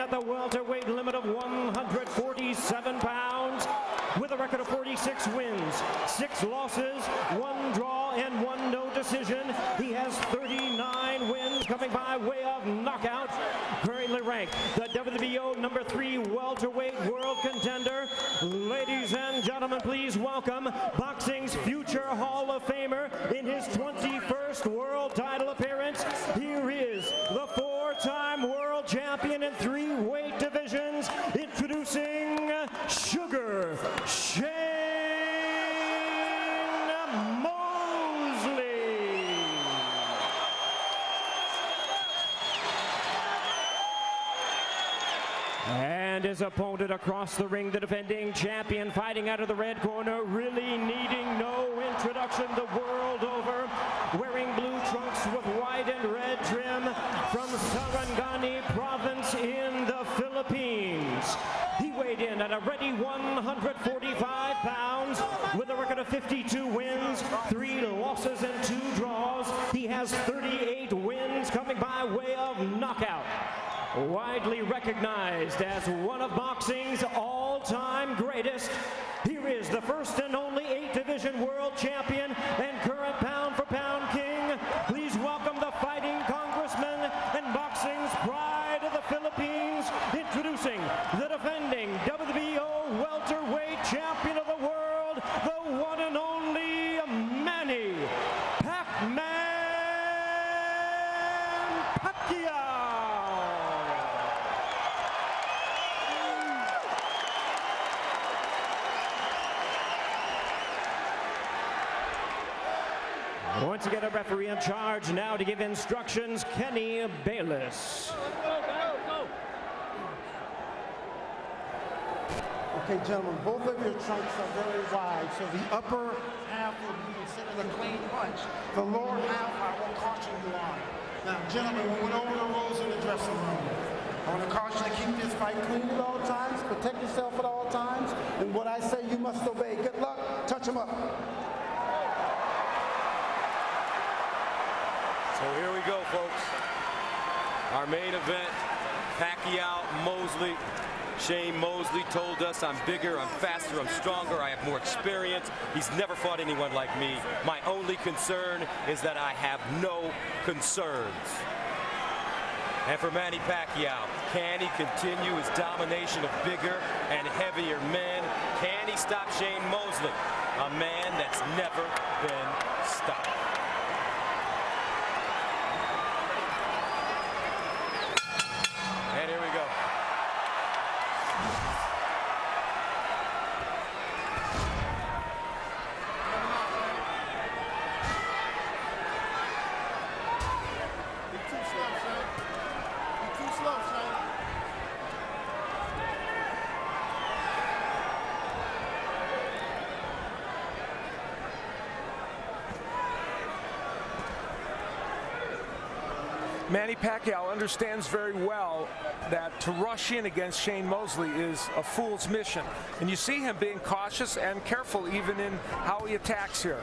At the welterweight limit of 147 pounds, with a record of 46 wins, 6 losses, 1 draw, and 1 no decision. He has 39 wins coming by way of knockout. Currently ranked the WBO #3 welterweight world contender. Ladies and gentlemen, please welcome boxing's future Hall of Famer in his 21st world title appearance. Here is the 4-time world champion in 3 weight divisions, introducing Sugar Shane Mosley. And his opponent across the ring, the defending champion, fighting out of the red corner, really needing no introduction the world over, wearing blue trunks with white and red trim, from Sarangani province in the Philippines. He weighed in at a ready 145 pounds with a record of 52 wins, 3 losses and 2 draws. He has 38 wins coming by way of knockout. Widely recognized as one of boxing's all-time greatest, here is the first and only 8-division world champion and current pound-for-pound king. Please welcome the fighting congressman and boxing's pride of the Philippines, introducing the defending WBO welterweight champion of the world, the one and only MANNY Pacquiao. Once again, a referee in charge now to give instructions, Kenny Bayless. Okay, gentlemen, both of your trunks are very wide, so the upper half will be considered a clean punch. The lower half, I will caution you on. Now, gentlemen, we went over the rules in the dressing room. I want to caution you to keep this fight clean at all times, protect yourself at all times, and what I say you must obey. Good luck. Touch him up. So here we go, folks. Our main event, Pacquiao, Mosley. Shane Mosley told us, I'm bigger, I'm faster, I'm stronger, I have more experience. He's never fought anyone like me. My only concern is that I have no concerns. And for Manny Pacquiao, can he continue his domination of bigger and heavier men? Can he stop Shane Mosley, a man that's never been stopped? And here we go. You're too slow, son. You're too slow, son. Manny Pacquiao understands very well that to rush in against Shane Mosley is a fool's mission. And you see him being cautious and careful even in how he attacks here.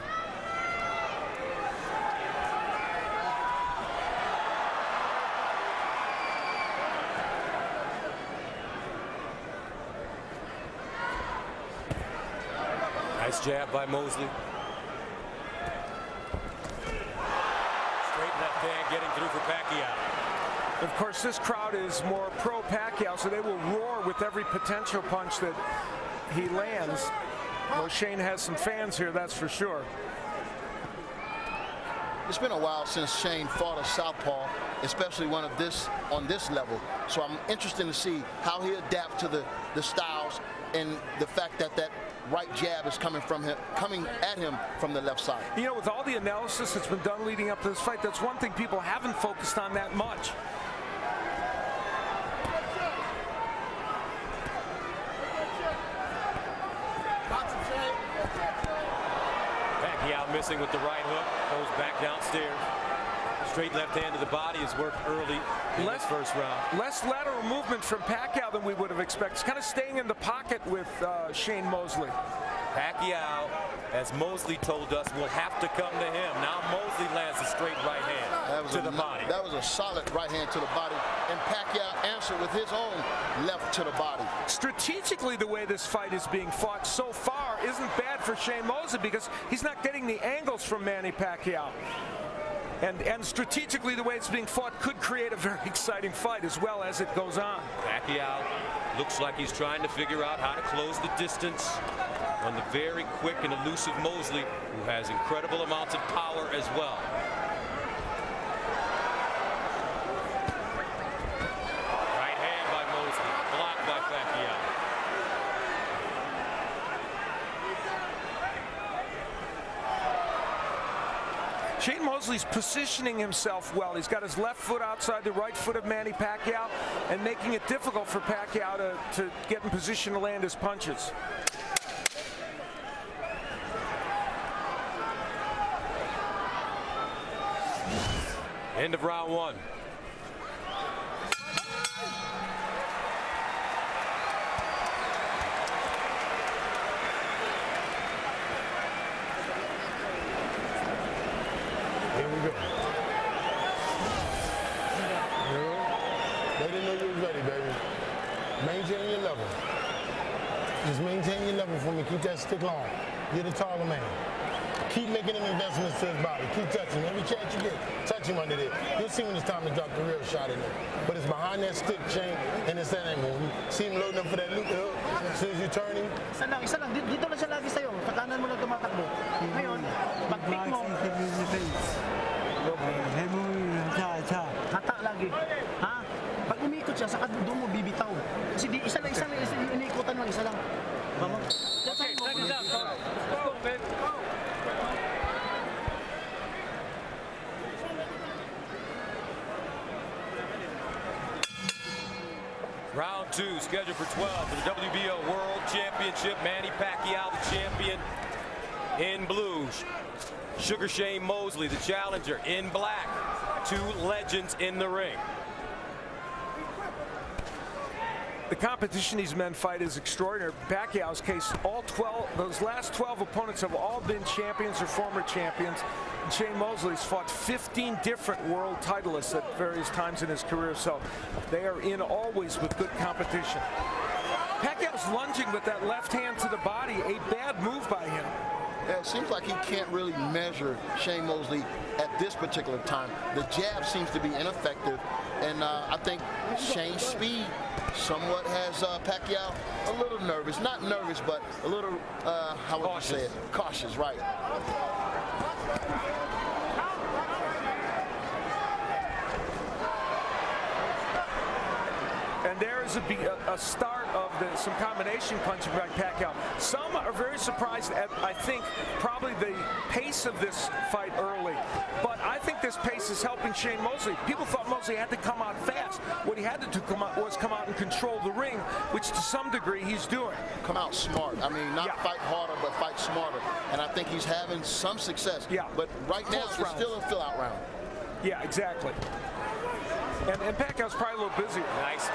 Nice jab by Mosley. Straight left hand getting through for Pacquiao. Of course, this crowd is more pro-Pacquiao, so they will roar with every potential punch that he lands. Well, Shane has some fans here, that's for sure. It's been a while since Shane fought a southpaw, especially one of this on this level. So I'm interested to see how he adapts to the styles and the fact that that right jab is coming at him from the left side. You know, with all the analysis that's been done leading up to this fight, that's one thing people haven't focused on that much. Pacquiao missing with the right hook, goes back downstairs. Straight left hand to the body has worked early in this first round. Less lateral movement from Pacquiao than we would have expected. He's kind of staying in the pocket with Shane Mosley. Pacquiao, as Mosley told us, will have to come to him. Now Mosley lands a straight right hand to the body. That was a solid right hand to the body, and Pacquiao answered with his own left to the body. Strategically, the way this fight is being fought so far isn't bad for Shane Mosley because he's not getting the angles from Manny Pacquiao. And strategically, the way it's being fought could create a very exciting fight as well as it goes on. Pacquiao looks like he's trying to figure out how to close the distance on the very quick and elusive Mosley, who has incredible amounts of power as well. Right hand by Mosley, blocked by Pacquiao. Shane Mosley's positioning himself well. He's got his left foot outside the right foot of Manny Pacquiao and making it difficult for Pacquiao to get in position to land his punches. End of round one. Here we go. They didn't know you was ready, baby. Maintain your level. Just maintain your level for me. Keep that stick long. You're the taller man. Keep making them investments to his body. Keep touching him. Every chance you get, touch him under there. You'll see when it's time to drop the real shot in there. But it's behind that stick chain, and it's that angle. You see him loading up for that loop hook. As soon as you turn him. Isa lang. Dito lang siya lagi sa'yo. Sa kanan mo lang tumatakbo. Ngayon, pag-pick mo, hata lagi. Ha? Pag umikot siya, saka doon mo bibitaw. Kasi di, isa lang, inikutan mo, isa lang. Vamos. Okay, second up. Let's go, man. Round two, scheduled for 12 for the WBO World Championship. Manny Pacquiao, the champion, in blue. Sugar Shane Mosley, the challenger, in black. Two legends in the ring. The competition these men fight is extraordinary. Pacquiao's case, those last 12 opponents have all been champions or former champions. And Shane Mosley's fought 15 different world titleists at various times in his career, so they are in always with good competition. Pacquiao's lunging with that left hand to the body, a bad move by him. Yeah, it seems like he can't really measure Shane Mosley at this particular time. The jab seems to be ineffective, and I think Shane's speed somewhat has Pacquiao a little nervous. Not nervous, but a little, how would you say it? Cautious, right. And there is a start of some combination punching by Pacquiao. Some are very surprised at, I think, probably the pace of this fight early. But I think this pace is helping Shane Mosley. People thought Mosley had to come out fast. What he had to do was come out and control the ring, which to some degree he's doing. Come out smart. I mean, not fight harder, but fight smarter. And I think he's having some success. Yeah. But right now, it's still a fill-out round. Yeah, exactly. And Pacquiao's probably a little busier. Nice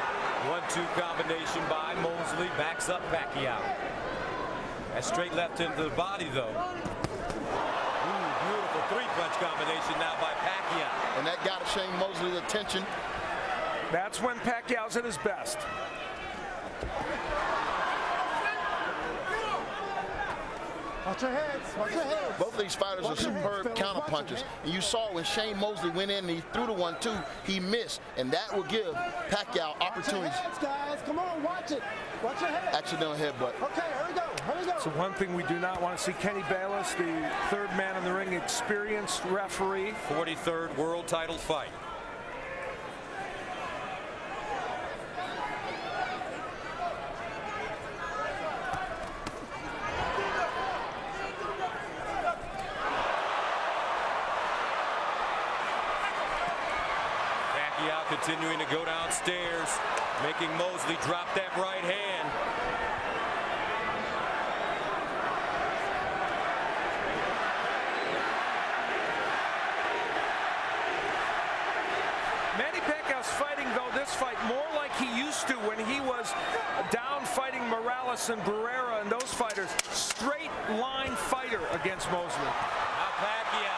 1-2 combination by Mosley. Backs up Pacquiao. That straight left into the body, though. Ooh, beautiful three-punch combination now by Pacquiao. And that got Shane Mosley's attention. That's when Pacquiao's at his best. Watch your heads. Watch your heads. Both of these fighters are superb counterpunchers. And you saw when Shane Mosley went in and he threw the 1-2, he missed. And that will give Pacquiao opportunities. Watch your heads, guys. Come on, watch it. Watch your heads. Accidental headbutt. Okay, here we go. Here we go. So one thing we do not want to see, Kenny Bayless, the third man in the ring, experienced referee. 43rd world title fight. Continuing to go downstairs, making Mosley drop that right hand. Manny Pacquiao's fighting, though, this this fight more like he used to when he was down fighting Morales and Barrera and those fighters. Straight line fighter against Mosley. Now Pacquiao,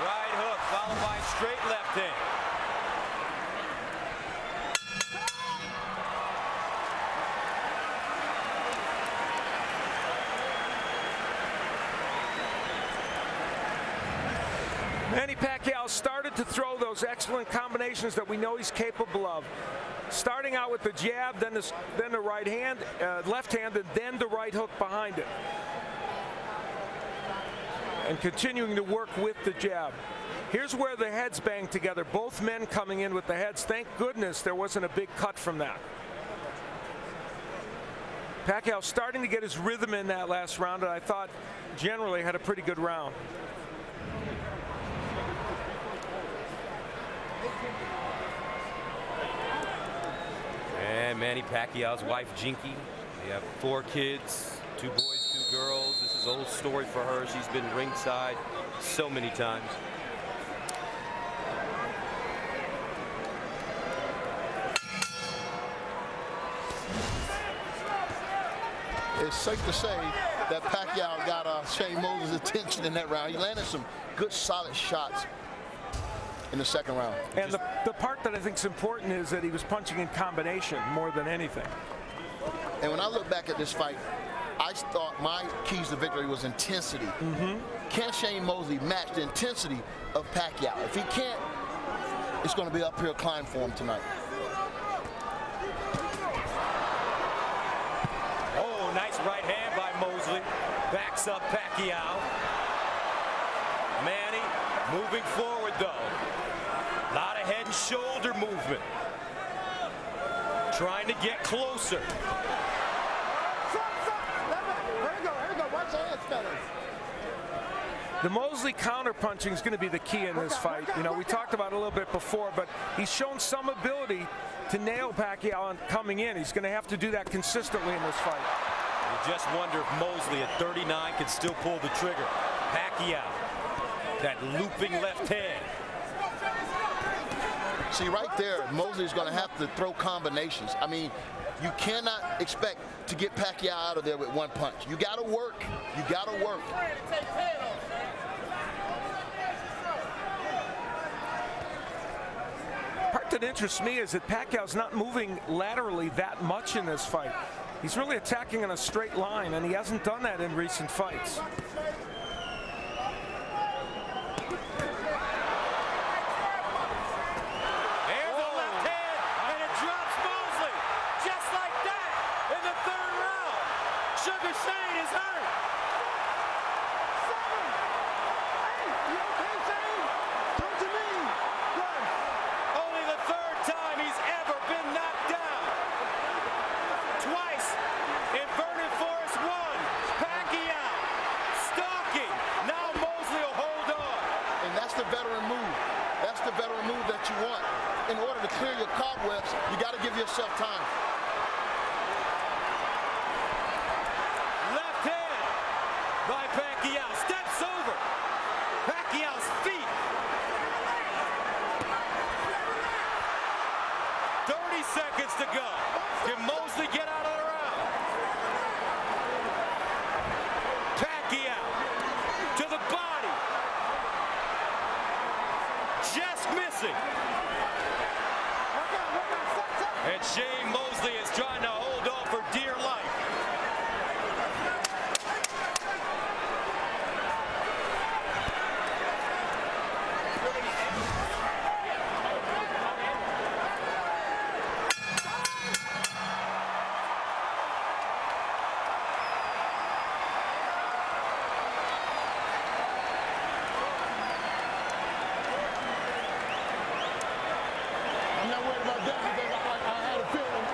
right hook followed by straight left hand. Manny Pacquiao started to throw those excellent combinations that we know he's capable of. Starting out with the jab, then the right hand, left hand, and then the right hook behind it. And continuing to work with the jab. Here's where the heads bang together. Both men coming in with the heads. Thank goodness there wasn't a big cut from that. Pacquiao starting to get his rhythm in that last round, and I thought generally had a pretty good round. And Manny Pacquiao's wife, Jinky. They have 4 kids, 2 boys, 2 girls. This is an old story for her. She's been ringside so many times. It's safe to say that Pacquiao got Shane Mosley's attention in that round. He landed some good, solid shots in the second round. And the part that I think is important is that he was punching in combination more than anything. And when I look back at this fight, I thought my keys to victory was intensity. Can Shane Mosley match the intensity of Pacquiao? If he can't, it's going to be an uphill climb for him tonight. Oh, nice right hand by Mosley. Backs up Pacquiao. Manny moving forward though. A lot of head and shoulder movement. Trying to get closer. The Mosley counterpunching is going to be the key in this fight. You know, we talked about it a little bit before, but he's shown some ability to nail Pacquiao on coming in. He's going to have to do that consistently in this fight. You just wonder if Mosley at 39 can still pull the trigger. Pacquiao, that looping left hand. See, right there, Mosley's going to have to throw combinations. I mean, you cannot expect to get Pacquiao out of there with one punch. You got to work. You got to work. Part that interests me is that Pacquiao's not moving laterally that much in this fight. He's really attacking in a straight line, and he hasn't done that in recent fights. In order to clear your cobwebs, you got to give yourself time. Left hand by Pacquiao. Steps over Pacquiao's feet. 30 seconds to go. Can Mosley get out of the round? Pacquiao to the body. Just missing. And Shane Mosley is trying to hold on for dear life. I'm not worried about that because I had a feeling.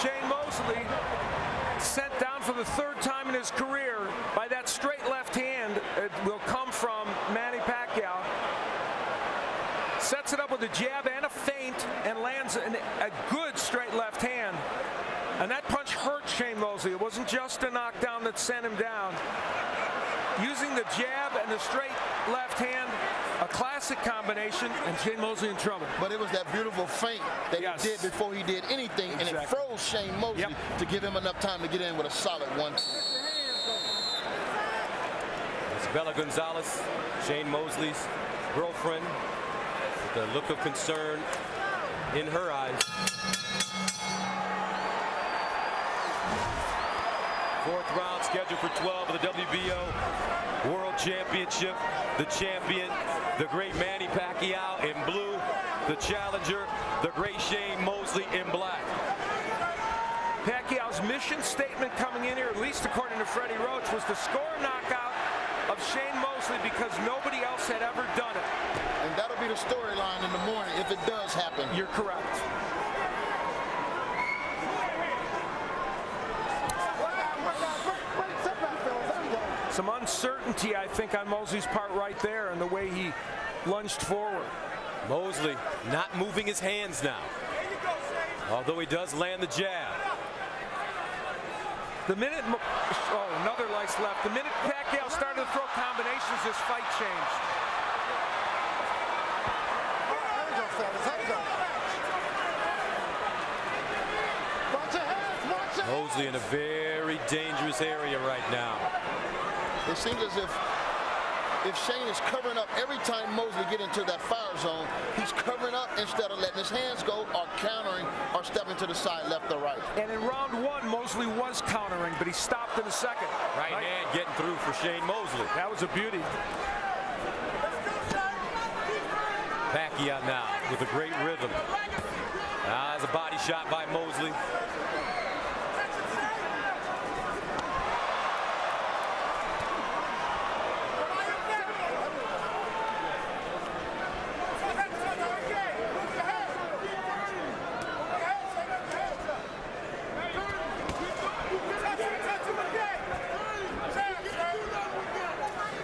Shane Mosley sent down for the 3rd time in his career by that straight left hand. It will come from Manny Pacquiao. Sets it up with a jab and a feint and lands a good straight left hand. And that punch hurt Shane Mosley. It wasn't just a knockdown that sent him down. Using the jab and the straight left hand A classic combination, and Shane Mosley in trouble. But it was that beautiful feint that he did before he did anything, and it froze Shane Mosley to give him enough time to get in with a solid one. It's Bella Gonzalez, Shane Mosley's girlfriend, with the look of concern in her eyes. Fourth round scheduled for 12 of the WBO World Championship. The champion, the great Manny Pacquiao in blue. The challenger, the great Shane Mosley in black. Pacquiao's mission statement coming in here, at least according to Freddie Roach, was to score a knockout of Shane Mosley because nobody else had ever done it. And that'll be the storyline in the morning if it does happen. You're correct. Some uncertainty, I think, on Mosley's part right there and the way he lunged forward. Mosley not moving his hands now, although he does land the jab. The minute, another lice left. The minute Pacquiao started to throw combinations, this fight changed. Mosley in a very dangerous area right now. It seems as if Shane is covering up every time Mosley get into that fire zone, he's covering up instead of letting his hands go or countering or stepping to the side, left or right. And in round one, Mosley was countering, but he stopped in the second. Right hand getting through for Shane Mosley. That was a beauty. Pacquiao now with a great rhythm. There's a body shot by Mosley.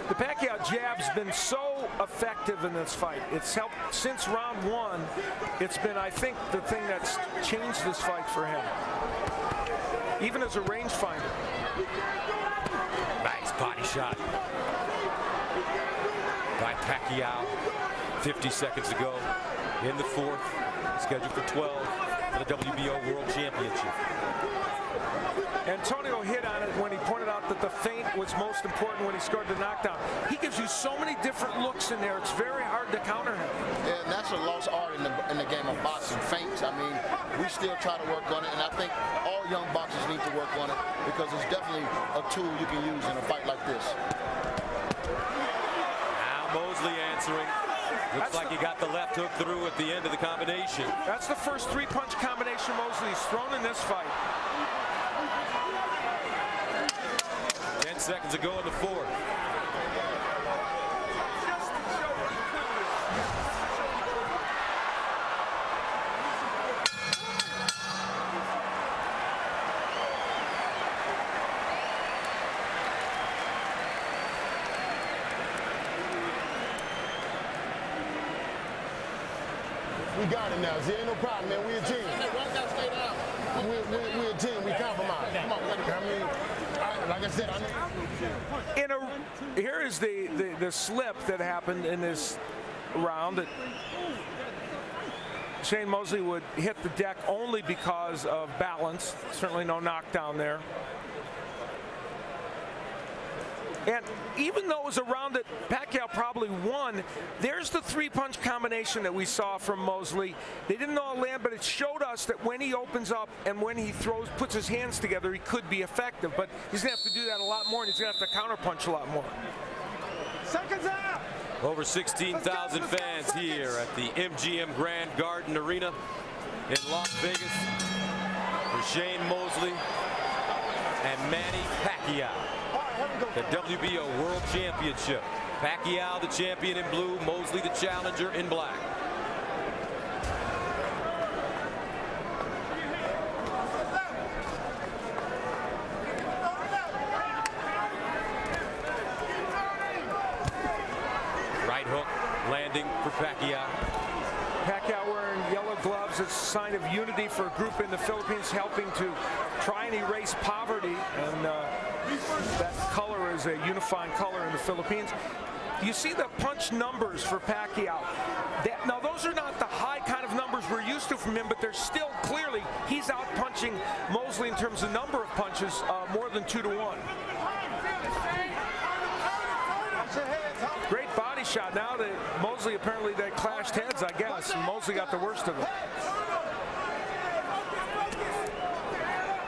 The Pacquiao jab's been so effective in this fight. It's helped since round one. It's been, I think, the thing that's changed this fight for him. Even as a rangefinder. Nice body shot by Pacquiao. 50 seconds to go in the fourth. Scheduled for 12 for the WBO World Championship. Antonio hit on it when he pointed out that the feint was most important when he scored the knockdown. He gives you so many different looks in there. It's very hard to counter him. Yeah, and that's a lost art in the game of boxing, feints. I mean, we still try to work on it, and I think all young boxers need to work on it because it's definitely a tool you can use in a fight like this. Now Mosley answering. Looks like he got the left hook through at the end of the combination. That's the first three-punch combination Mosley's thrown in this fight. 10 seconds to go in the fourth. We got it now. See, ain't no problem, man. We a team. We're a team. We compromise. Come on, I mean, like I said, Here is the slip that happened in this round. That Shane Mosley would hit the deck only because of balance. Certainly no knockdown there. And even though it was a round that Pacquiao probably won, there's the three-punch combination that we saw from Mosley. They didn't all land, but it showed us that when he opens up and when he puts his hands together, he could be effective. But he's going to have to do that a lot more, and he's going to have to counterpunch a lot more. Seconds out. Over 16,000 fans here at the MGM Grand Garden Arena in Las Vegas for Shane Mosley and Manny Pacquiao. The WBO World Championship. Pacquiao the champion in blue, Mosley the challenger in black. Right hook landing for Pacquiao. Pacquiao wearing yellow gloves, it's a sign of unity for a group in the Philippines, helping to try and erase poverty, and that color is a unifying color in the Philippines. you see the punch numbers for Pacquiao. Now, those are not the high kind of numbers we're used to from him, but they're still clearly, he's out punching Mosley in terms of number of punches, more than 2-1. Great body shot. Now that Mosley, apparently they clashed heads, I guess, and Mosley got the worst of it.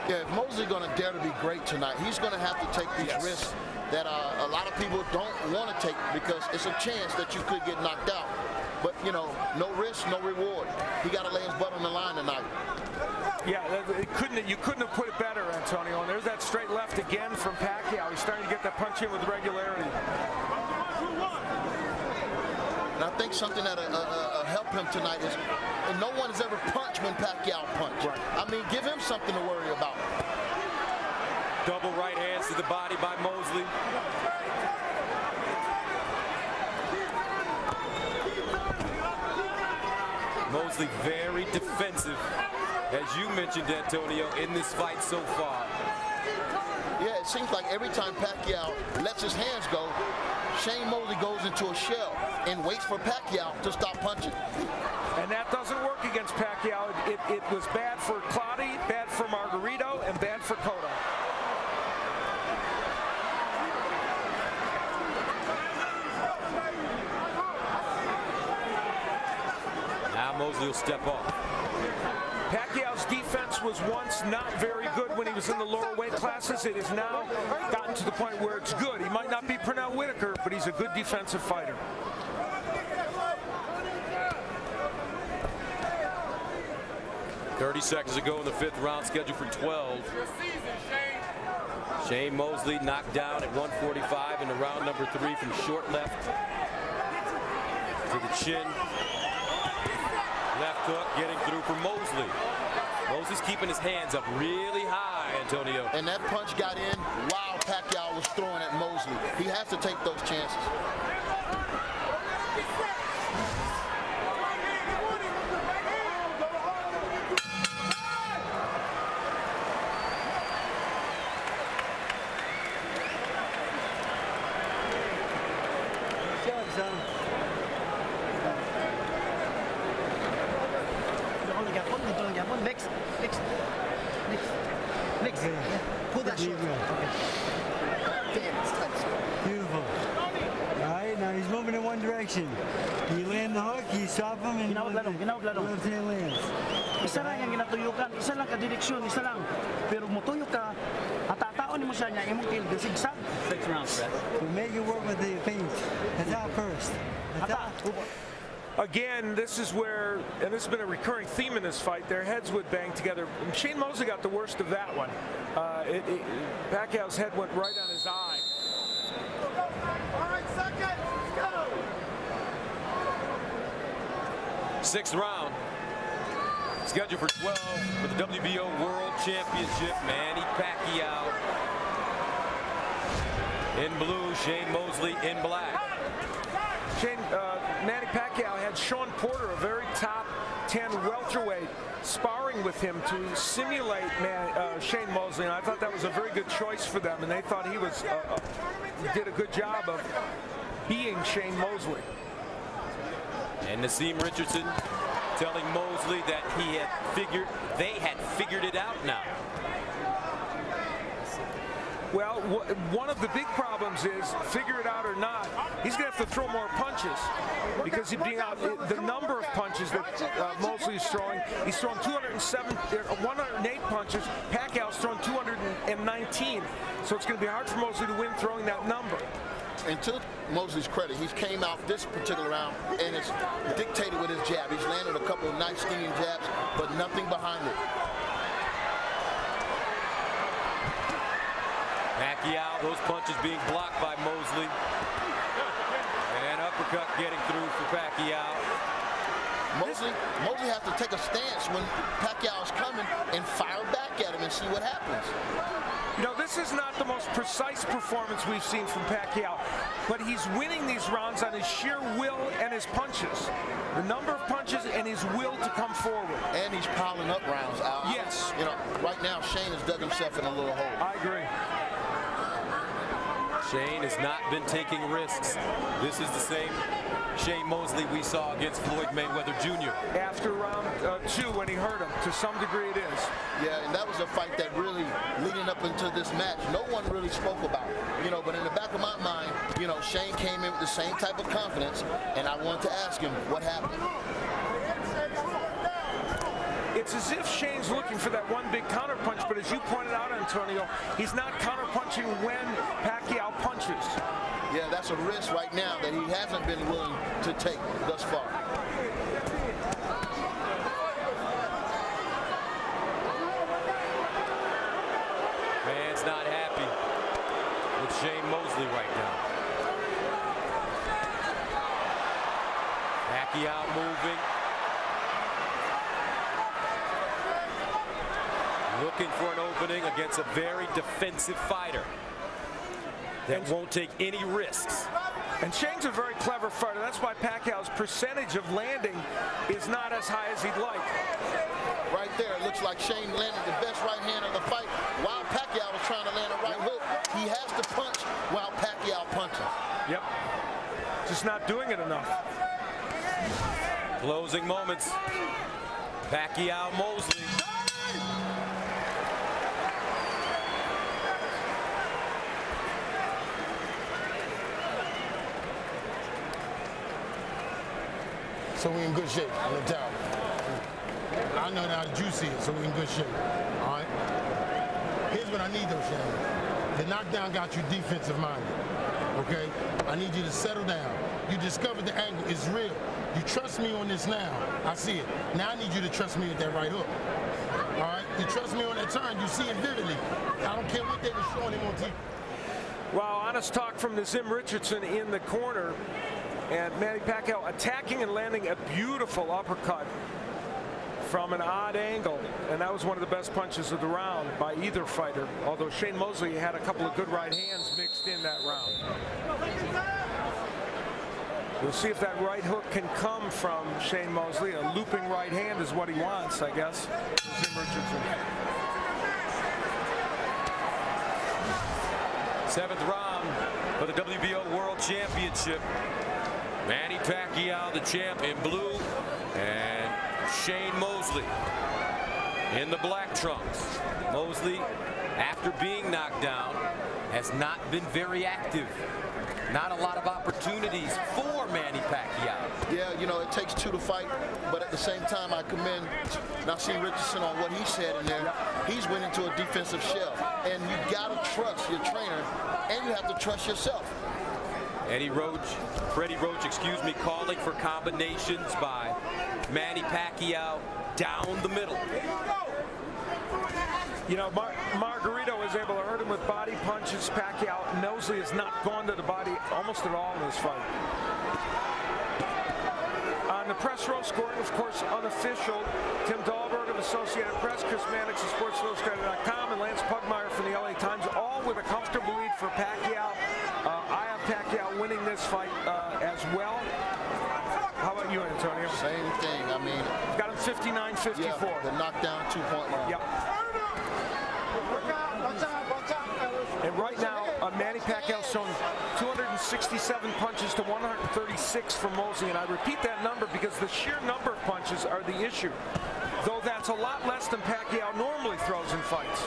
Yeah, if Mosley's going to dare to be great tonight, he's going to have to take these risks that a lot of people don't want to take, because it's a chance that you could get knocked out. But, you know, no risk, no reward. He got to lay his butt on the line tonight. Yeah, you couldn't have put it better, Antonio. And there's that straight left again from Pacquiao. He's starting to get that punch in with regularity. And I think something that'll help him tonight is, no one has ever punched when Pacquiao punched. Right. I mean, give him something to worry about. Double right hands to the body by Mosley. Mosley very defensive, as you mentioned, Antonio, in this fight so far. Yeah, it seems like every time Pacquiao lets his hands go, Shane Mosley goes into a shell and waits for Pacquiao to stop punching. And that doesn't work against Pacquiao. It was bad for Clottey, bad for Margarito, and bad for Cotto. Now Mosley will step off. Pacquiao's defense was once not very good when he was in the lower weight classes. It has now gotten to the point where it's good. He might not be Pernell Whitaker, but he's a good defensive fighter. .30 seconds to go in the 5th round, scheduled for 12. Shane Mosley knocked down at 145 in the round number 3 from short left to the chin. Left hook getting through for Mosley. Mosley's keeping his hands up really high, Antonio. And that punch got in while Pacquiao was throwing at Mosley. He has to take those chances. Next. Yeah. Pull that short. Beautiful. All right, now he's moving in one direction. You land the hook, you stop him, and left hand lands. Isa lang yung ginatuyukan, isa lang ka-direksyon, isa lang. Pero mutuyok ka, hatataon mo siya niya, imong kill, zigzag. 6 rounds, Brett. We make it work with the feint. Attack first. Attack. Again, this is where, and this has been a recurring theme in this fight, their heads would bang together. And Shane Mosley got the worst of that one. Pacquiao's head went right on his eye. All right, second, go. 6th round, scheduled for 12 for the WBO World Championship. Manny Pacquiao in blue, Shane Mosley in black. Manny Pacquiao had Sean Porter, a very top 10 welterweight, sparring with him to simulate Shane Mosley, and I thought that was a very good choice for them, and they thought he was did a good job of being Shane Mosley. And Naseem Richardson telling Mosley that they had figured it out now. Well, one of the big problems is, figure it out or not, he's going to have to throw more punches, because the number of punches that Mosley is throwing, he's thrown 108 punches. Pacquiao's thrown 219, so it's going to be hard for Mosley to win throwing that number. And to Mosley's credit, he's came out this particular round and it's dictated with his jab. He's landed a couple of nice stinging jabs, but nothing behind it. Pacquiao, those punches being blocked by Mosley. And uppercut getting through for Pacquiao. Mosley has to take a stance when Pacquiao's coming and fire back at him and see what happens. You know, this is not the most precise performance we've seen from Pacquiao, but he's winning these rounds on his sheer will and his punches. The number of punches and his will to come forward. And he's piling up rounds out. Yes. You know, right now Shane has dug himself in a little hole. I agree. Shane has not been taking risks. This is the same Shane Mosley we saw against Floyd Mayweather Jr. After round 2 when he hurt him, to some degree it is. Yeah, and that was a fight that really, leading up into this match, no one really spoke about. You know, but in the back of my mind, you know, Shane came in with the same type of confidence, and I wanted to ask him what happened. It's as if Shane's looking for that one big counterpunch, but as you pointed out, Antonio, he's not counterpunching when Pacquiao punches. Yeah, that's a risk right now that he hasn't been willing to take thus far. Fans not happy with Shane Mosley right now. Pacquiao moving. Looking for an opening against a very defensive fighter that won't take any risks. And Shane's a very clever fighter. That's why Pacquiao's percentage of landing is not as high as he'd like. Right there, it looks like Shane landed the best right hand of the fight while Pacquiao was trying to land a right hook. He has to punch while Pacquiao punches. Yep. Just not doing it enough. Closing moments. Pacquiao Mosley. So we're in good shape, no doubt. I know now that you see it, so we're in good shape. All right? Here's what I need though, Shane. The knockdown got you defensive minded. Okay? I need you to settle down. You discovered the angle. It's real. You trust me on this now. I see it. Now I need you to trust me with that right hook. All right? You trust me on that turn. You see it vividly. I don't care what they were showing him on TV. Wow, honest talk from Nazim Richardson in the corner. And Manny Pacquiao attacking and landing a beautiful uppercut from an odd angle. And that was one of the best punches of the round by either fighter. Although Shane Mosley had a couple of good right hands mixed in that round. We'll see if that right hook can come from Shane Mosley. A looping right hand is what he wants, I guess. Nazim Richardson. 7th round for the WBO World Championship. Manny Pacquiao, the champ, in blue, and Shane Mosley in the black trunks. Mosley, after being knocked down, has not been very active. Not a lot of opportunities for Manny Pacquiao. Yeah, you know, it takes two to fight, but at the same time, I commend Nazim Richardson on what he said in there. He's went into a defensive shell, and you gotta trust your trainer, and you have to trust yourself. Freddie Roach, excuse me, calling for combinations by Manny Pacquiao down the middle. You know, Margarito was able to hurt him with body punches. Pacquiao, Mosley has not gone to the body almost at all in this fight. On the press row, scoring, of course, unofficial. Tim Dahlberg of Associated Press, Chris Mannix of SportsIllustrated.com, and Lance Pugmire from the LA Times, all with a comfortable lead for Pacquiao. I have Pacquiao winning this fight as well. How about you, Antonio? Same thing. I mean, got him 59-54. Yeah, the knockdown 2-point line. Yep. And right now, Manny Pacquiao's shown 267 punches to 136 for Mosley. And I repeat that number because the sheer number of punches are the issue. Though that's a lot less than Pacquiao normally throws in fights.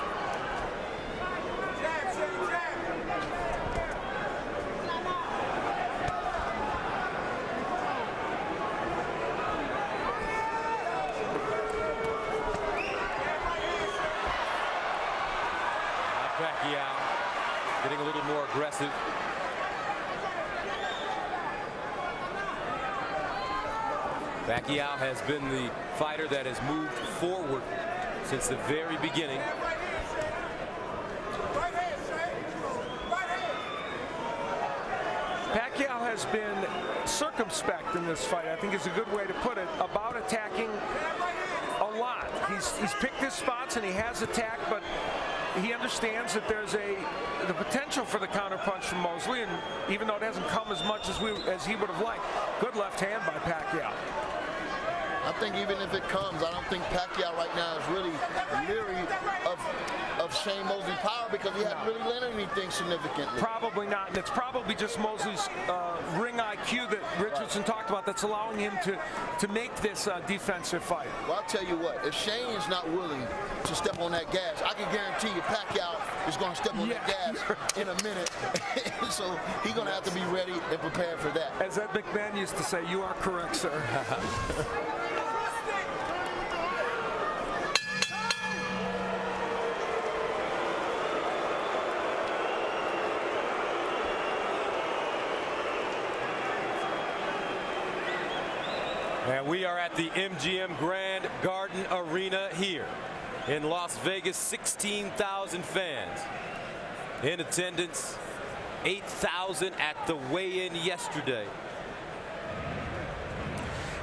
Pacquiao getting a little more aggressive. Pacquiao has been the fighter that has moved forward since the very beginning. Pacquiao has been circumspect in this fight, I think is a good way to put it, about attacking a lot. He's picked his spots and he has attacked, but he understands that there's the potential for the counterpunch from Mosley, and even though it hasn't come as much as he would have liked. Good left hand by Pacquiao. I think even if it comes, I don't think Pacquiao right now is really leery of Shane Mosley power because he hadn't really learned anything significantly. Probably not, and it's probably just Mosley's ring IQ that Richardson talked about that's allowing him to make this defensive fight. Well, I'll tell you what, if Shane is not willing to step on that gas, I can guarantee you Pacquiao is going to step on that gas in a minute. So he's going to have to be ready and prepared for that. As Ed McMahon used to say, you are correct, sir. And we are at the MGM Grand Garden Arena here in Las Vegas. 16,000 fans in attendance. 8,000 at the weigh-in yesterday.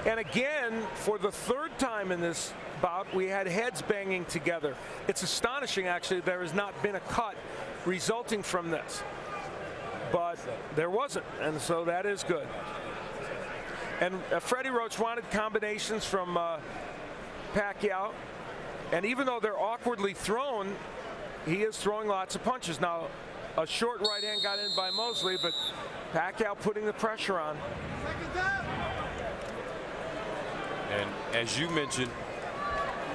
And again, for the third time in this bout, we had heads banging together. It's astonishing, actually, there has not been a cut resulting from this. But there wasn't, and so that is good. And Freddie Roach wanted combinations from Pacquiao. And even though they're awkwardly thrown, he is throwing lots of punches. Now, a short right hand got in by Mosley, but Pacquiao putting the pressure on. And as you mentioned,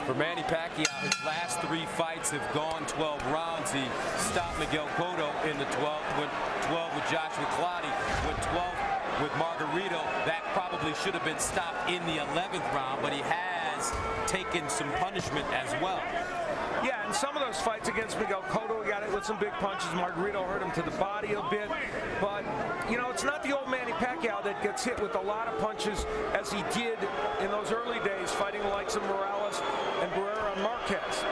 for Manny Pacquiao, his last 3 fights have gone 12 rounds. He stopped Miguel Cotto in the 12th, went 12 with Joshua Clottey, went 12 with Margarito. That probably should have been stopped in the 11th round, but he has taken some punishment as well. Yeah, and some of those fights against Miguel Cotto, he got it with some big punches. Margarito hurt him to the body a bit. But, you know, it's not the old Manny Pacquiao that gets hit with a lot of punches as he did in those early days, fighting the likes of Morales and Barrera and Marquez.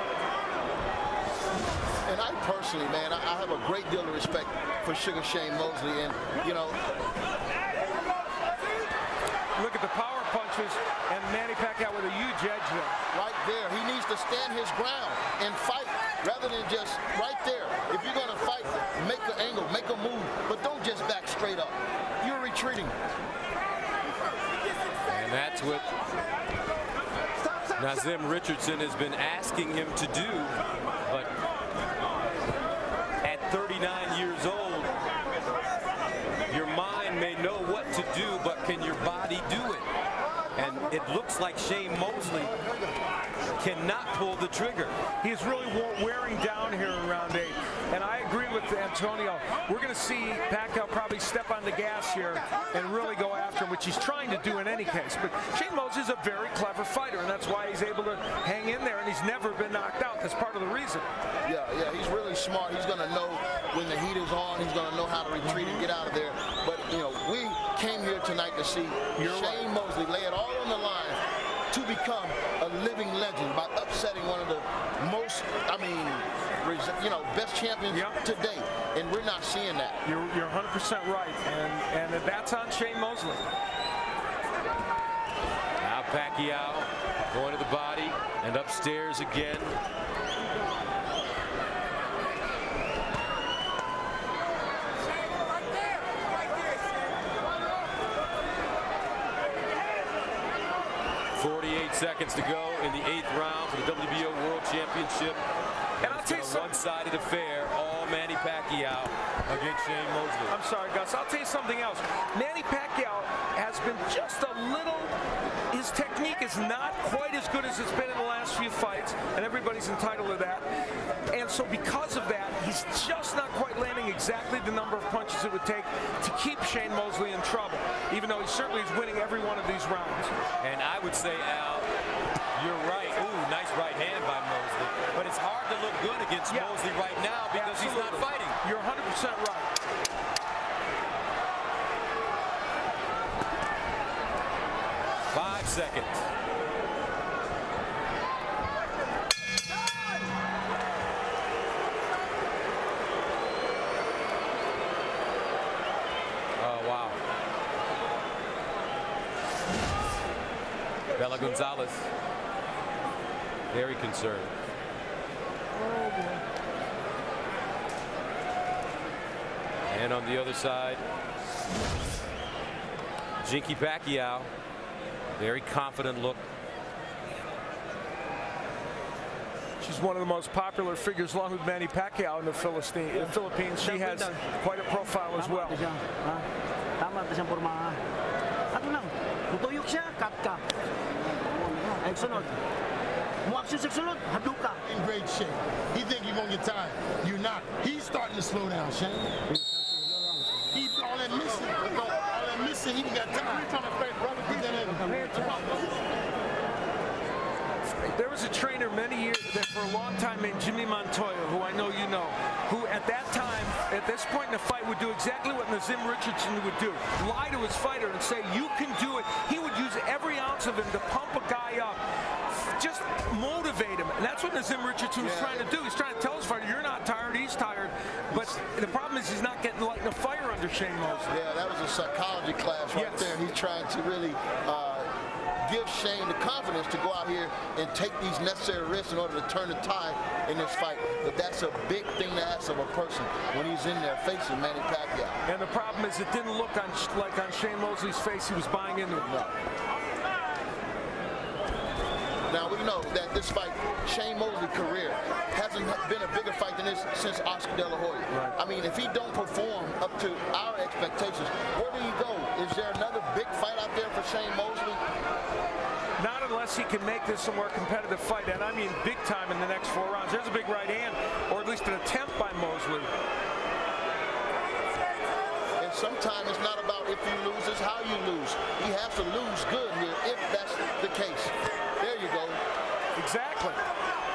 And I personally, man, I have a great deal of respect for Sugar Shane Mosley. And, you know, look at the power punches, and Manny Pacquiao with a huge edge there. Right there. He needs to stand his ground and fight rather than just right there. If you're going to fight, make an angle, make a move, but don't just back straight up. You're retreating. And that's what Nazim Richardson has been asking him to do. But at 39 years old, your mind may know what to do, but can your body do it? And it looks like Shane Mosley cannot pull the trigger. He is really wearing down here in round 8. And I agree with Antonio. We're going to see Pacquiao probably step on the gas here and really go after him, which he's trying to do in any case. But Shane Mosley is a very clever fighter, and that's why he's able to hang in there, and he's never been knocked out. That's part of the reason. Yeah, he's really smart. He's going to know when the heat is on. He's going to know how to retreat and get out of there. But, you know, we came here tonight to see Shane Mosley lay it all on the line to become a living legend by upsetting one of the most, you know, best champions to date. And we're not seeing that. You're 100% right, and that's on Shane Mosley. Now Pacquiao going to the body and upstairs again. Seconds to go in the 8th round for the WBO World Championship. And I'll tell you something. One-sided affair, all Manny Pacquiao against Shane Mosley. I'm sorry, Gus. I'll tell you something else. Manny Pacquiao has been just a little, his technique is not quite as good as it's been in the last few fights, and everybody's entitled to that. And so because of that, he's just not quite landing exactly the number of punches it would take to keep Shane Mosley in trouble, even though he certainly is winning every one of these rounds. And I would say, Al, you're right. Ooh, nice right hand by Mosley. But it's hard to look good against Mosley right now because he's not fighting. You're 100% right. Seconds. Oh, wow. Bella Gonzalez, very concerned. Oh, boy. And on the other side, Jinky Pacquiao. Very confident look. She's one of the most popular figures along with Manny Pacquiao in the Philippines. She has quite a profile as well. Tama ito siyang porma. Ano lang, tutuyok siya, cut ka. Ay, sunod. Muaksyon sa sunod, hadok ka. In great shape. He think you're gonna get tired. You're not. He's starting to slow down, Shane. He's all that missing, he got time. There was a trainer many years, for a long time, named Jimmy Montoya, who I know you know, who at that time, at this point in the fight, would do exactly what Nazim Richardson would do. Lie to his fighter and say, you can do it. He would use every ounce of him to pump a guy up. Just motivate him. And that's what Nazim Richardson was trying to do. He's trying to tell his fighter, you're not tired, he's tired. But the problem is he's not getting lighting a fire under Shane Mosley. Yeah, that was a psychology class right there. He's trying to really give Shane the confidence to go out here and take these necessary risks in order to turn the tide in this fight. But that's a big thing to ask of a person when he's in there facing Manny Pacquiao. And the problem is it didn't look like on Shane Mosley's face he was buying into it. No. Now we know that this fight, Shane Mosley's career, hasn't been a bigger fight than this since Oscar De La Hoya. Right. I mean, if he don't perform up to our expectations, where do you go? Is there another big fight out there for Shane Mosley? Not unless he can make this a more competitive fight, and I mean big time in the next 4 rounds. There's a big right hand, or at least an attempt by Mosley. And sometimes it's not about if you lose, it's how you lose. He has to lose good here if that's the case. There you go. Exactly.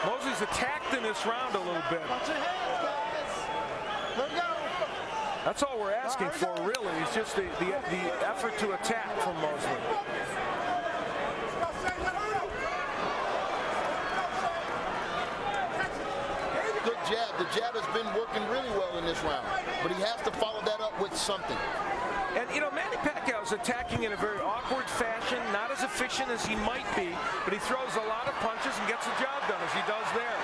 Mosley's attacked in this round a little bit. Watch your head, guys. Let go. That's all we're asking for, really. It's just the effort to attack from Mosley. Good jab. The jab has been working really well in this round, but he has to follow that up with something. And, you know, Manny Pacquiao is attacking in a very awkward fashion, not as efficient as he might be, but he throws a lot of punches and gets the job done, as he does there.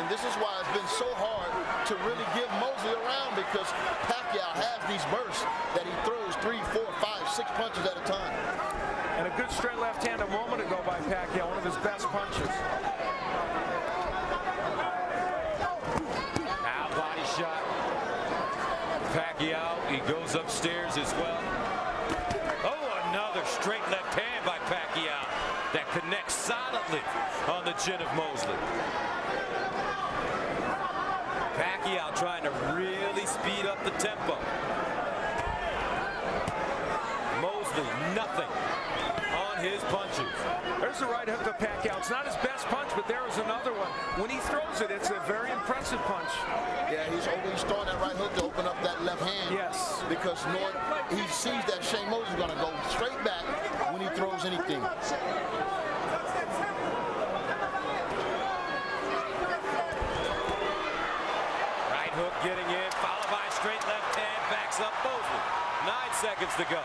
And this is why it's been so hard to really give Mosley around, because Pacquiao has these bursts that he throws 3, 4, 5, 6 punches at a time. And a good straight left hand a moment ago by Pacquiao, one of his best punches. Now body shot. Pacquiao, he goes upstairs as well. Oh, another straight left hand by Pacquiao that connects solidly on the chin of Mosley. Pacquiao trying to really speed up the tempo. Mosley, nothing on his punches. There's the right hook of Pacquiao. It's not his best punch, but there is another one. When he throws it, it's a very impressive punch. Yeah, he's throwing that right hook to open up that left hand. Yes. Because he sees that Shane Mosley's going to go straight back when he throws anything. Right hook getting in, followed by a straight left hand, backs up Mosley. 9 seconds to go.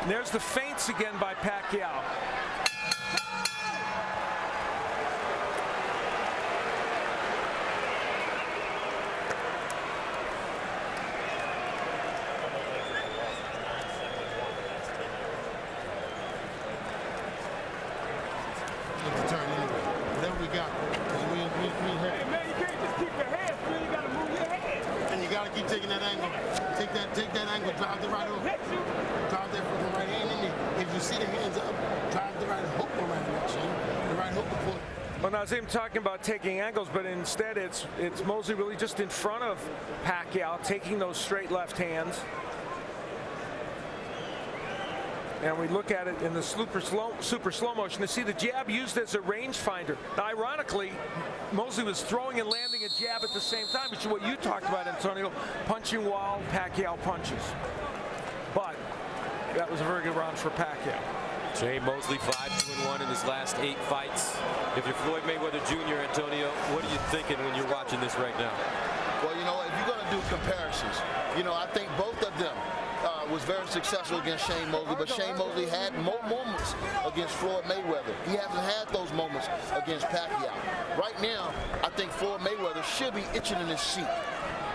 And there's the feints again by Pacquiao. It's a turn anyway. Whatever we got. We hurt. Hey man, you can't just keep your hands free. You gotta move your head. And you gotta keep taking that angle. Take that angle, drive the right hook. Drive that fucking right hand in there. If you see the hands up, drive the right hook around that shit. The right hook will pull. Well, Nazim talking about taking angles, but instead it's Mosley really just in front of Pacquiao, taking those straight left hands. And we look at it in the super slow motion to see the jab used as a rangefinder. Now, ironically, Mosley was throwing and landing a jab at the same time, which is what you talked about, Antonio, punching while Pacquiao punches. But that was a very good round for Pacquiao. Shane Mosley 5-2-1 in his last 8 fights. If you're Floyd Mayweather Jr., Antonio, what are you thinking when you're watching this right now? Well, you know, if you're going to do comparisons, you know, I think both of them was very successful against Shane Mosley, but Shane Mosley had more moments against Floyd Mayweather. He hasn't had those moments against Pacquiao. Right now, I think Floyd Mayweather should be itching in his seat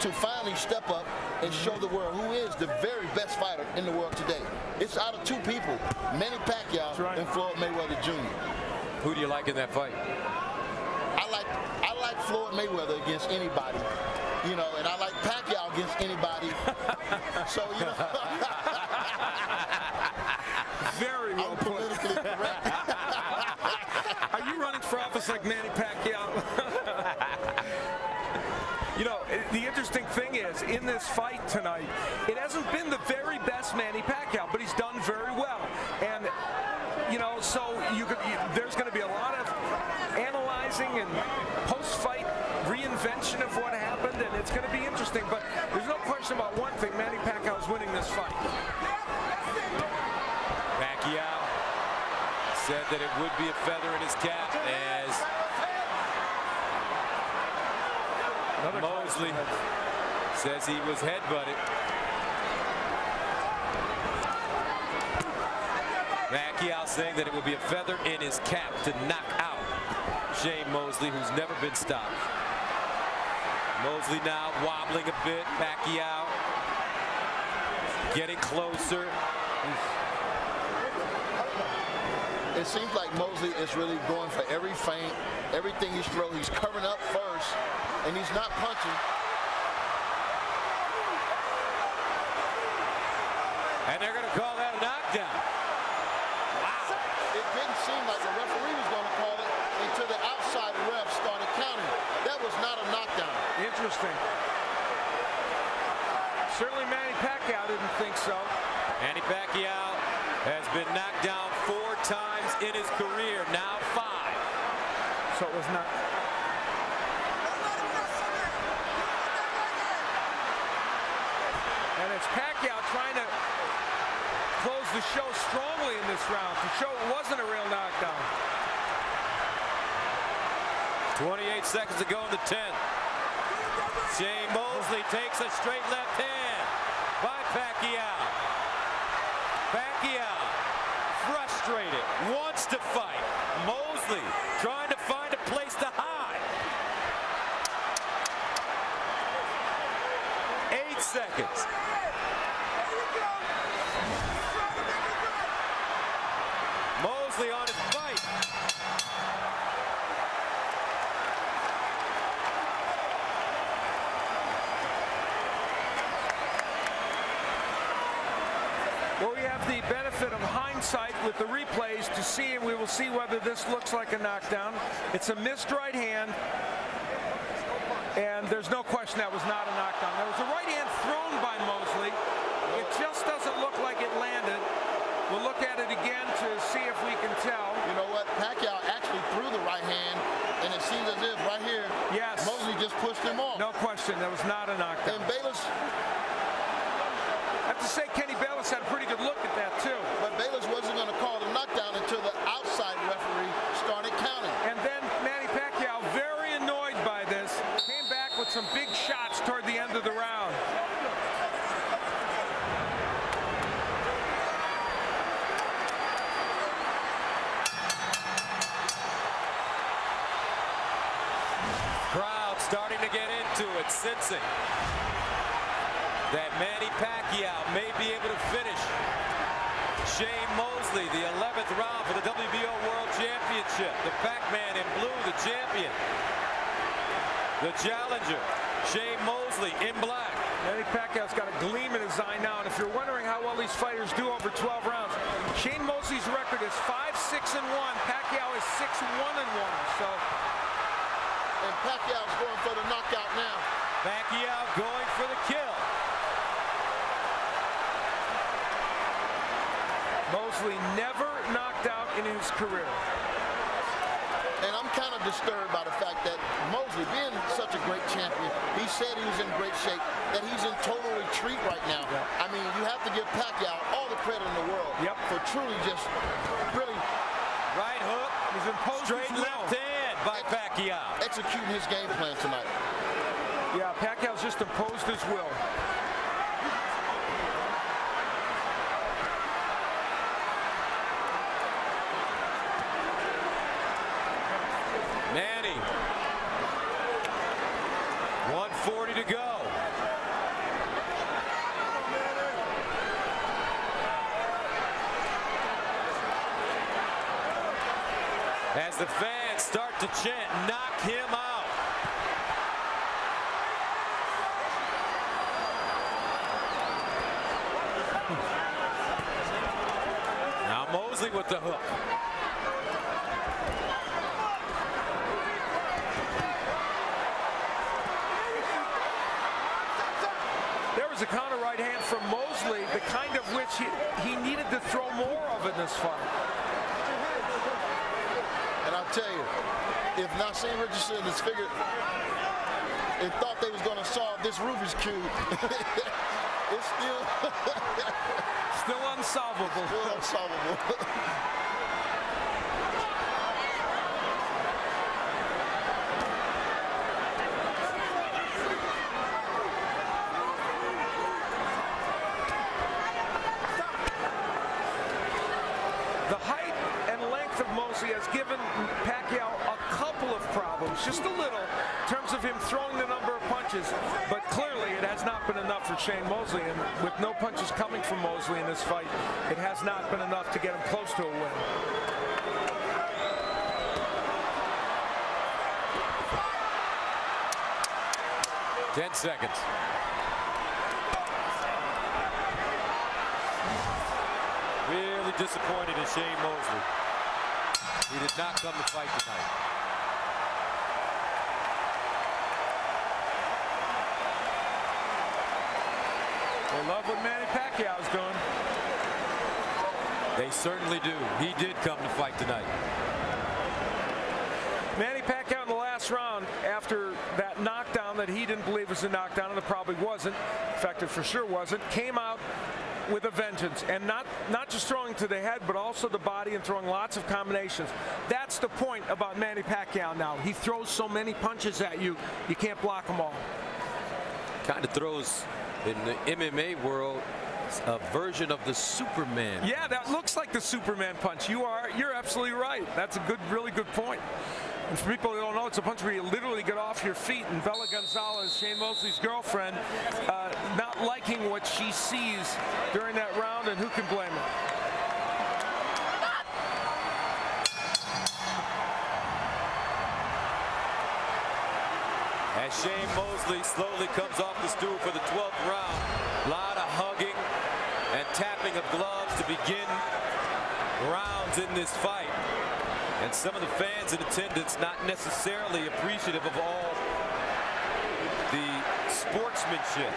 to finally step up and show the world who is the very best fighter in the world today. It's out of two people, Manny Pacquiao and Floyd Mayweather Jr. Who do you like in that fight? I like Floyd Mayweather against anybody, you know, and I like Pacquiao against anybody. So, you know. Very well put. Politically correct. Are you running for office like Manny Pacquiao? You know, the interesting thing is, in this fight tonight, it hasn't been the very best Manny Pacquiao, but he's done very well. And, you know, so there's going to be a lot of analyzing and post-fight reinvention of what happened, and it's going to be interesting. But there's no question about one thing, Manny Pacquiao is winning this fight. Pacquiao said that it would be a feather in his cap as Mosley says he was headbutted. Pacquiao saying that it will be a feather in his cap to knock out Shane Mosley, who's never been stopped. Mosley now wobbling a bit. Pacquiao getting closer. It seems like Mosley is really going for every feint, everything he's throwing. He's covering up first, and he's not punching. And they're going to call that a knockdown. Wow. It didn't seem like the referee was going to call it until the outside ref started counting. That was not a knockdown. Interesting. Certainly Manny Pacquiao didn't think so. Manny Pacquiao has been knocked down 4 times in his career, now 5. So it was not. And it's Pacquiao trying to close the show strongly in this round to show it wasn't a real knockdown. 28 seconds to go in the 10th. Shane Mosley takes a straight left hand by Pacquiao. Pacquiao frustrated, wants to fight. Mosley trying to find a place to hide. 8 seconds. Mosley on his fight. Well, we have the benefit of hindsight with the replays to see, and we will see whether this looks like a knockdown. It's a missed right hand, and there's no question that was not a knockdown. There was a right hand thrown by Mosley. It just doesn't look like it landed. We'll look at it again to see if we can tell. You know what? Pacquiao actually threw the right hand, and it seems as if right here, yes, Mosley just pushed him off. No question, that was not a knockdown. And Bayless, I have to say, Kenny Bayless had a pretty good look at that too. but Bayless wasn't going to call the knockdown until the outside referee started counting. And then Manny Pacquiao, very annoyed by this, came back with some big shots toward the end of the round. Crowd starting to get into it, sensing that Manny Pacquiao may be able to finish Shane Mosley, the 11th round for the WBO World Championship. The Pac-Man in blue, the champion. The challenger, Shane Mosley in black. Manny Pacquiao's got a gleam in his eye now, and if you're wondering how well these fighters do over 12 rounds, Shane Mosley's record is 5-6-1. Pacquiao is 6-1-1. So, And Pacquiao's going for the knockout now. Pacquiao going for the kill. Mosley never knocked out in his career. And I'm kind of disturbed by the fact that Mosley, being such a great champion, he said he was in great shape, that he's in total retreat right now. Yeah. I mean, you have to give Pacquiao all the credit in the world for truly just really Right hook. He's imposed Straight his will. left hand by Pacquiao. executing his game plan tonight. Yeah, Pacquiao's just imposed his will. Manny. 140 to go. as the fans start to chant, knock him out. Now Mosley with the hook. There was a counter right hand from Mosley, the kind of which he needed to throw more of in this fight. And I'll tell you, if Nassim Richardson is figured, it thought they was going to solve this Rubik's Cube, it's still Still unsolvable. Still unsolvable. The height and length of Mosley has given Pacquiao a couple of problems, just a little, in terms of him throwing the number of punches, but clearly it has not been enough for Shane Mosley, and with no punches coming from Mosley in this fight, it has not been enough to get him close to a win. Ten seconds. Really disappointed in Shane Mosley. He did not come to fight tonight. They love what Manny Pacquiao's doing. They certainly do. He did come to fight tonight. Manny Pacquiao in the last round, after that knockdown that he didn't believe was a knockdown, and it probably wasn't, in fact it for sure wasn't, came out with a vengeance, and not just throwing to the head, but also the body and throwing lots of combinations. That's the point about Manny Pacquiao now. He throws so many punches at you, you can't block them all. Kind of throws, in the MMA world, a version of the Superman. Yeah, that looks like the Superman punch. You're absolutely right. That's a really good point. And for people who don't know, it's a punch where you literally get off your feet. And Bella Gonzalez, Shane Mosley's girlfriend, not liking what she sees during that round, and who can blame her? As Shane Mosley slowly comes off the stool for the 12th round, a lot of hugging and tapping of gloves to begin rounds in this fight. And some of the fans in attendance not necessarily appreciative of all the sportsmanship.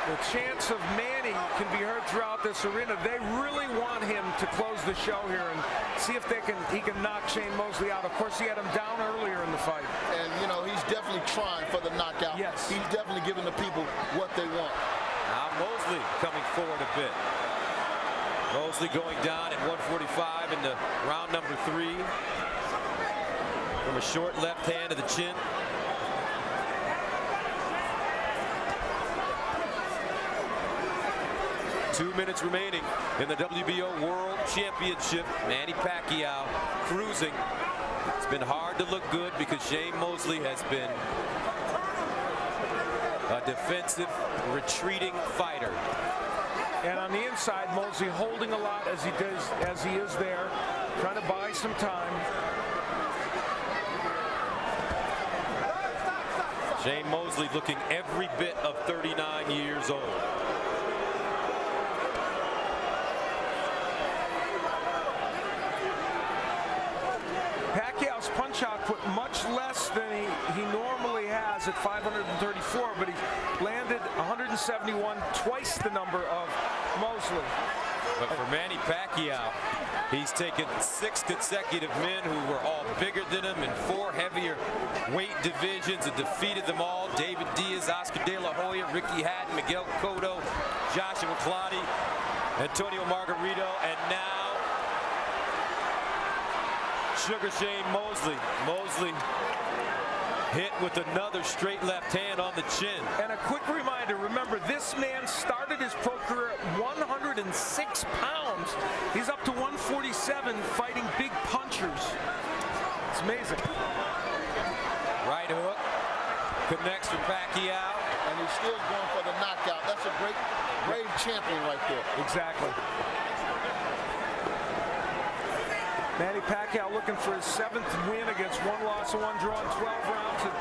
The chants of Manny can be heard throughout this arena. They really want him to close the show here and see if he can knock Shane Mosley out. Of course, he had him down earlier in the fight. And, you know, he's definitely trying for the knockout. Yes. He's definitely giving the people what they want. Now Mosley coming forward a bit. Mosley going down at 145 in the round number 3 from a short left hand to the chin. Two minutes remaining in the WBO World Championship. Manny Pacquiao cruising. It's been hard to look good because Shane Mosley has been a defensive, retreating fighter. And on the inside, Mosley holding a lot as he is there, trying to buy some time. Shane Mosley looking every bit of 39 years old. Pacquiao's punch output much less than he normally has at 534, but he landed 171, twice the number of Mosley. But for Manny Pacquiao, he's taken 6 consecutive men who were all bigger than him in 4 heavier weight divisions and defeated them all. David Diaz, Oscar De La Hoya, Ricky Hatton, Miguel Cotto, Joshua Clottey, Antonio Margarito, and now Sugar Shane Mosley. Mosley hit with another straight left hand on the chin. And a quick reminder, remember, this man started his pro career at 106 pounds. He's up to 147 fighting big punchers. It's amazing. Right hook connects for Pacquiao. And he's still going for the knockout. That's a great, brave champion right there. Exactly. Manny Pacquiao looking for his 7th win against 1 loss and 1 draw in 12 rounds. And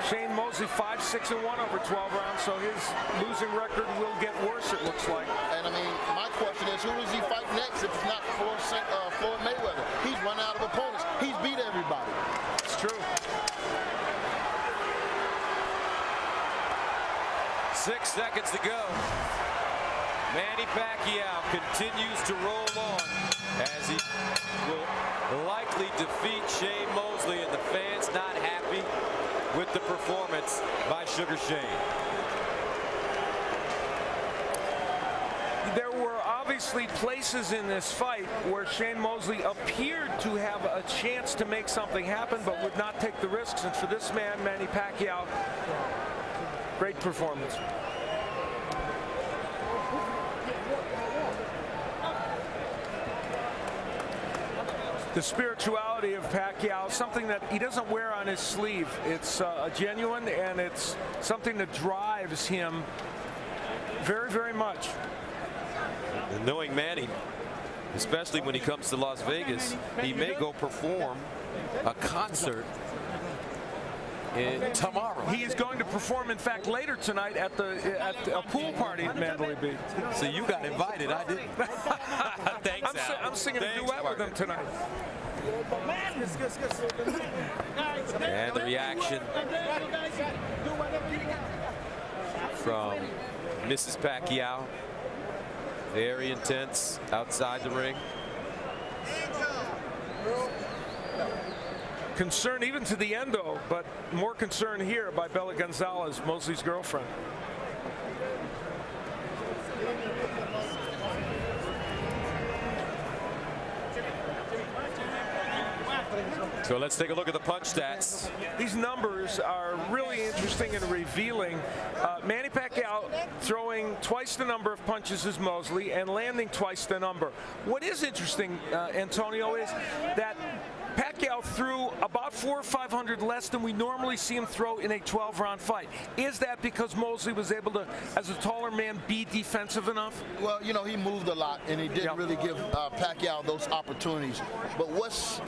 Shane Mosley 5-6-1 over 12 rounds, so his losing record will get worse, it looks like. And I mean, my question is, who does he fight next if it's not Floyd Mayweather? He's run out of opponents. He's beat everybody. It's true. 6 seconds to go. Manny Pacquiao continues to roll on as he will likely defeat Shane Mosley, and the fans not happy with the performance by Sugar Shane. There were obviously places in this fight where Shane Mosley appeared to have a chance to make something happen, but would not take the risks. And for this man, Manny Pacquiao, great performance. The spirituality of Pacquiao, something that he doesn't wear on his sleeve. It's genuine, and it's something that drives him very, very much. And knowing Manny, especially when he comes to Las Vegas, he may go perform a concert tomorrow. He is going to perform, in fact, later tonight at a pool party at Mandalay Bay. So you got invited, I didn't. Thanks, Al. I'm singing a duet with him tonight. And the reaction from Mrs. Pacquiao, very intense outside the ring. Concern even to the endo, but more concern here by Bella Gonzalez, Mosley's girlfriend. So let's take a look at the punch stats. These numbers are really interesting and revealing. Manny Pacquiao throwing twice the number of punches as Mosley and landing twice the number. What is interesting, Antonio, is that Pacquiao threw about 400 or 500 less than we normally see him throw in a 12-round fight. Is that because Mosley was able to, as a taller man, be defensive enough? Well, you know, he moved a lot, and he didn't really give Pacquiao those opportunities. But what's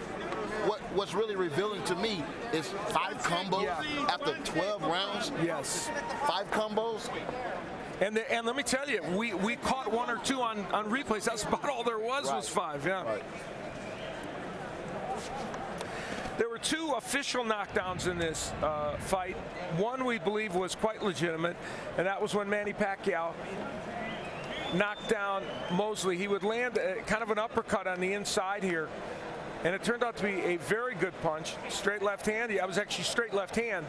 really revealing to me is 5 combos after 12 rounds. Yes. 5 combos. And let me tell you, we caught 1 or 2 on replays. That's about all there was 5. Yeah. Right. There were 2 official knockdowns in this fight. One we believe was quite legitimate, and that was when Manny Pacquiao knocked down Mosley. He would land kind of an uppercut on the inside here, and it turned out to be a very good punch. Straight left hand. I was actually straight left hand,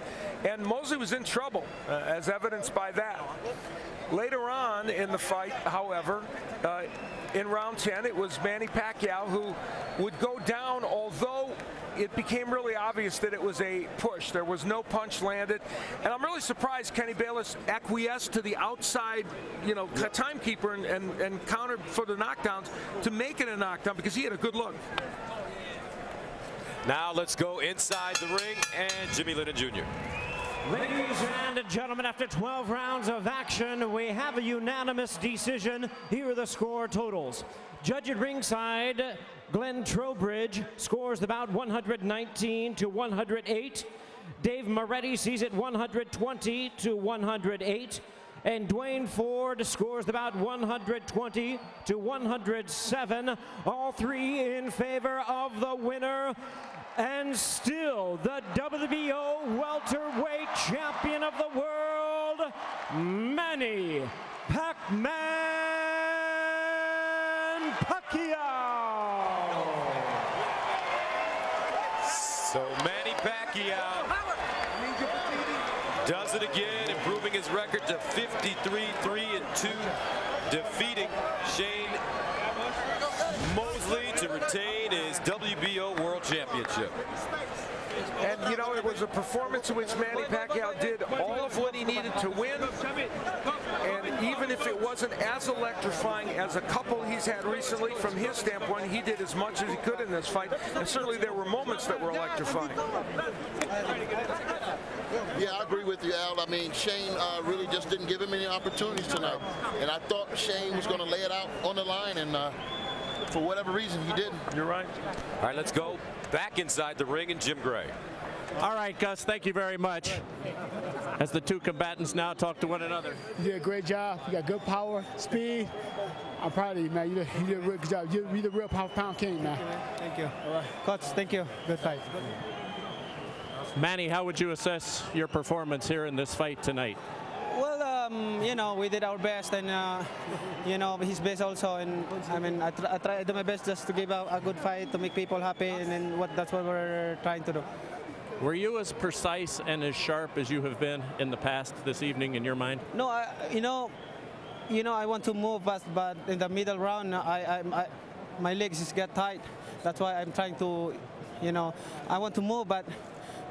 and Mosley was in trouble, as evidenced by that. Later on in the fight, however, in round 10, it was Manny Pacquiao who would go down, although it became really obvious that it was a push. There was no punch landed. And I'm really surprised Kenny Bayless acquiesced to the outside, timekeeper and countered for the knockdowns to make it a knockdown, because he had a good look. Now let's go inside the ring, and Jimmy Lennon Jr. Ladies and gentlemen, after 12 rounds of action, we have a unanimous decision. Here are the score totals. Judge at ringside, Glenn Trowbridge, scores the bout 119 to 108. Dave Moretti sees it 120 to 108. And Dwayne Ford scores the bout 120 to 107. All 3 in favor of the winner. And still the WBO Welterweight Champion of the World, Manny Pac-Man Pacquiao. So Manny Pacquiao does it again, improving his record to 53-3-2, defeating Shane Mosley to retain his WBO World Championship. And, it was a performance in which Manny Pacquiao did all of what he needed to win. And even if it wasn't as electrifying as a couple he's had recently, from his standpoint, he did as much as he could in this fight. And certainly there were moments that were electrifying. Yeah, I agree with you, Al. I mean, Shane really just didn't give him any opportunities tonight. And I thought Shane was going to lay it out on the line, and for whatever reason, he didn't. You're right. All right, let's go back inside the ring and Jim Gray. All right, Gus, thank you very much. As the two combatants now talk to one another. You did a great job. You got good power, speed. I'm proud of you, man. You did a real good job. You're the real pound king, man. Thank you. All right. Coach, thank you. Good fight. Manny, how would you assess your performance here in this fight tonight? Well, you know, we did our best, and you know, his best also. And I mean, I try to do my best just to give a good fight to make people happy, and then that's what we're trying to do. Were you as precise and as sharp as you have been in the past this evening, in your mind? No, you know, I want to move fast, but in the middle round, my legs just get tight. That's why I'm trying to, you know, I want to move, but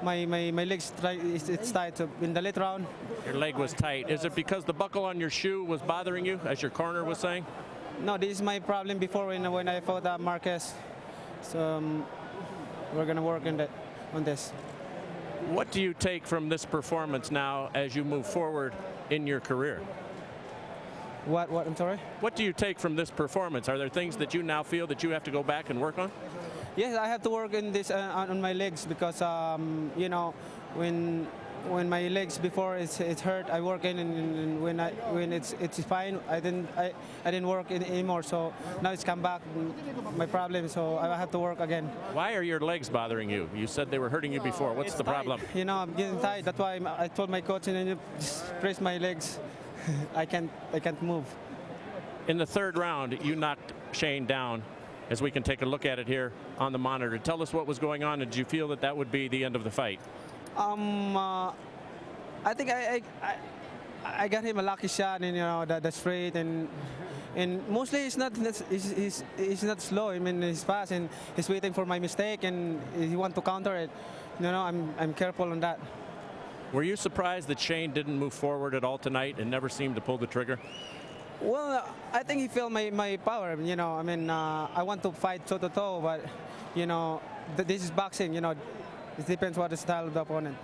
my legs it's tight. So in the late round, your leg was tight. Is it because the buckle on your shoe was bothering you, as your corner was saying? No, this is my problem before when I fought Marquez. So we're gonna work on this. What do you take from this performance now as you move forward in your career? What? I'm sorry? What do you take from this performance? Are there things that you now feel that you have to go back and work on? Yes, I have to work in this on my legs because you know, when my legs before it's hurt, I work in, and when it's fine, I didn't work anymore. So now it's come back, my problem. So I have to work again. Why are your legs bothering you? You said they were hurting you before. What's the problem? You know, I'm getting tired. That's why I told my coach, and just press my legs. I can't move. In the third round, you knocked Shane down. As we can take a look at it here on the monitor, tell us what was going on, and did you feel that would be the end of the fight? I think I got him a lucky shot, and you know, the straight, and mostly he's not slow. I mean, he's fast, and he's waiting for my mistake, and he want to counter it. You know, I'm careful on that. Were you surprised that Shane didn't move forward at all tonight and never seemed to pull the trigger? Well, I think he felt my power. You know, I mean, I want to fight toe to toe, but you know, this is boxing. You know, it depends what the style of the opponent.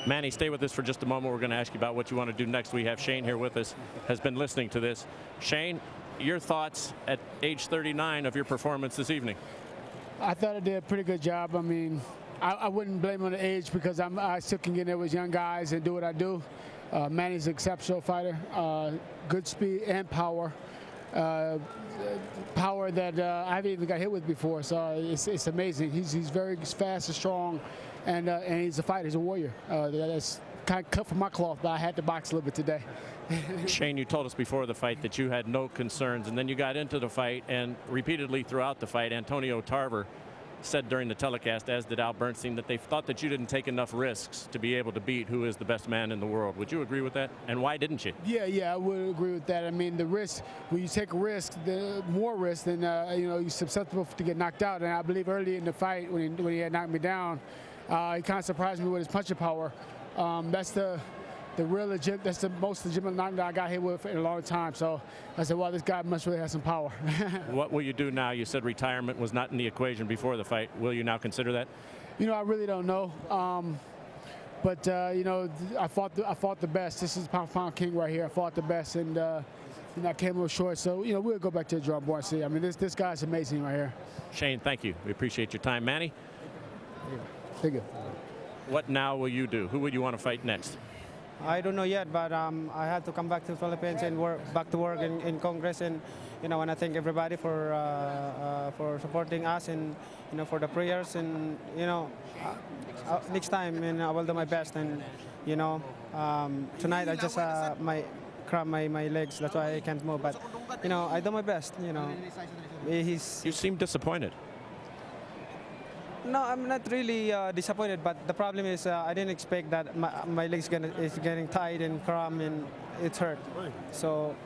Manny, stay with us for just a moment. We're going to ask you about what you want to do next. We have Shane here with us, has been listening to this. Shane, your thoughts at age 39 of your performance this evening? I thought I did a pretty good job. I mean, I wouldn't blame on the age because I still can get in there with young guys and do what I do. Manny's an exceptional fighter, good speed and power. Power that I haven't even got hit with before, so it's amazing. He's very fast and strong, and he's a fighter. He's a warrior. That's kind of cut from my cloth, but I had to box a little bit today. Shane, you told us before the fight that you had no concerns, and then you got into the fight, and repeatedly throughout the fight, Antonio Tarver said during the telecast, as did Al Bernstein, that they thought that you didn't take enough risks to be able to beat who is the best man in the world. Would you agree with that? And why didn't you? Yeah, I would agree with that. I mean, the risk, when you take a risk, the more risk, then you know, you're susceptible to get knocked out. And I believe early in the fight, when he had knocked me down, he kind of surprised me with his punching power. That's the most legitimate knockdown I got hit with in a long time. So I said, well, this guy must really have some power. What will you do now? You said retirement was not in the equation before the fight. Will you now consider that? You know, I really don't know. But you know, I fought the best. This is pound for pound king right here. I fought the best, and you know, I came a little short. So you know, we'll go back to the drawing board and see. I mean, this guy's amazing right here. Shane, thank you. We appreciate your time. Manny? Thank you. What now will you do? Who would you want to fight next? I don't know yet, but I had to come back to the Philippines and back to work in Congress, and you know, and I thank everybody for supporting us, and you know, for the prayers, and you know, next time, and I will do my best, and you know, tonight I just cramp my legs, that's why I can't move, but you know, I do my best, you know. You seem disappointed. No, I'm not really disappointed, but the problem is I didn't expect that my legs is getting tight and cramp, and it's hurt. So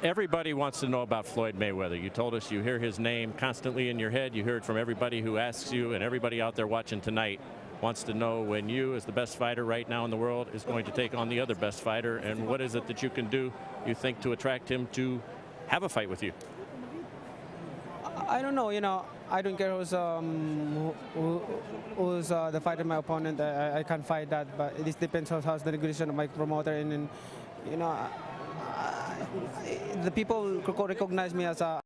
everybody wants to know about Floyd Mayweather. You told us you hear his name constantly in your head. You hear it from everybody who asks you, and everybody out there watching tonight wants to know when you, as the best fighter right now in the world, is going to take on the other best fighter, and what is it that you can do, you think, to attract him to have a fight with you? I don't know, you know, I don't care who's the fighter, my opponent. I can't fight that, but it depends on how's the negotiation of my promoter, and you know, the people recognize me as a